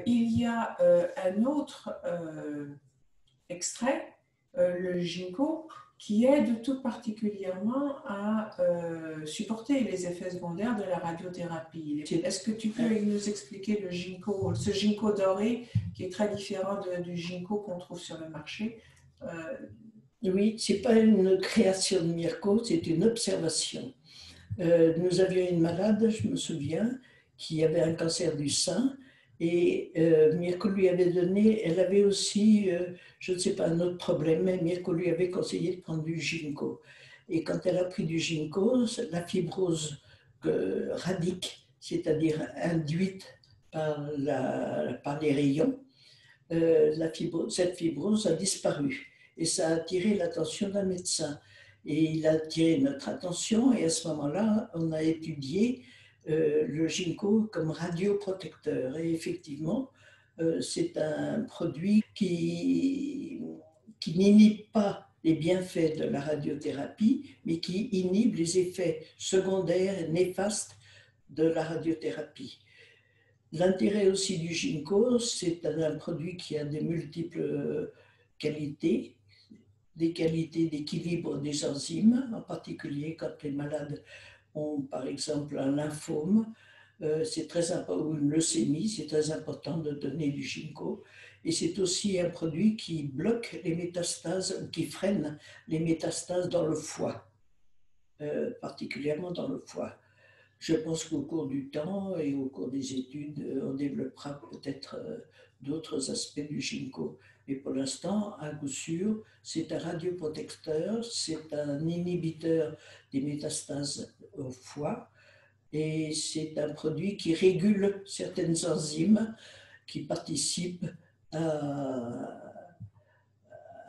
il y a un autre extrait, le ginkgo, qui aide tout particulièrement à supporter les effets secondaires de la radiothérapie. Est-ce que tu peux nous expliquer le ginkgo, ce ginkgo doré qui est très différent du ginkgo qu'on trouve sur le marché? Oui, ce n'est pas une création de Mirko, c'est une observation. Nous avions une malade, je me souviens, qui avait un cancer du sein. Et Mirko lui avait donné, elle avait aussi, je ne sais pas, un autre problème, mais Mirko lui avait conseillé de prendre du ginkgo. Et quand elle a pris du ginkgo, la fibrose radique, c'est-à-dire induite par les rayons, cette fibrose a disparu. Et ça a attiré l'attention d'un médecin. Et il a attiré notre attention, et à ce moment-là, on a étudié le ginkgo comme radioprotecteur. Et effectivement, c'est un produit qui n'inhibe pas les bienfaits de la radiothérapie, mais qui inhibe les effets secondaires néfastes de la radiothérapie. L'intérêt aussi du ginkgo, c'est un produit qui a des multiples qualités, des qualités d'équilibre des enzymes, en particulier quand les malades ont par exemple un lymphome, c'est très important, ou une leucémie, c'est très important de donner du ginkgo. Et c'est aussi un produit qui bloque les métastases, qui freine les métastases dans le foie, particulièrement dans le foie. Je pense qu'au cours du temps et au cours des études, on développera peut-être d'autres aspects du ginkgo. Mais pour l'instant, à coup sûr, c'est un radioprotecteur, c'est un inhibiteur des métastases au foie et c'est un produit qui régule certaines enzymes qui participent à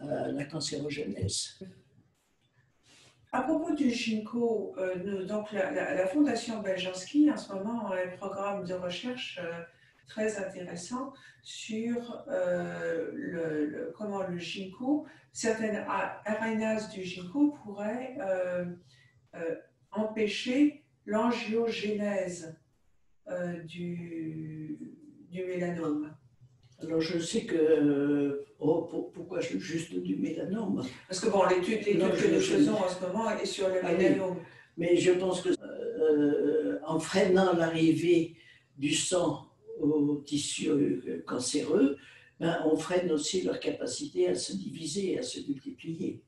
la cancérogénèse. À propos du ginkgo, donc la Fondation Beljanski, en ce moment, a un programme de recherche très intéressant sur comment le ginkgo, certaines RNAs du ginkgo pourraient empêcher l'angiogénèse du mélanome. Alors je sais que, pourquoi juste du mélanome? Parce que bon, l'étude que nous faisons en ce moment est sur le mélanome. Oui, mais je pense que en freinant l'arrivée du sang aux tissus cancéreux, on freine aussi leur capacité à se diviser, à se multiplier.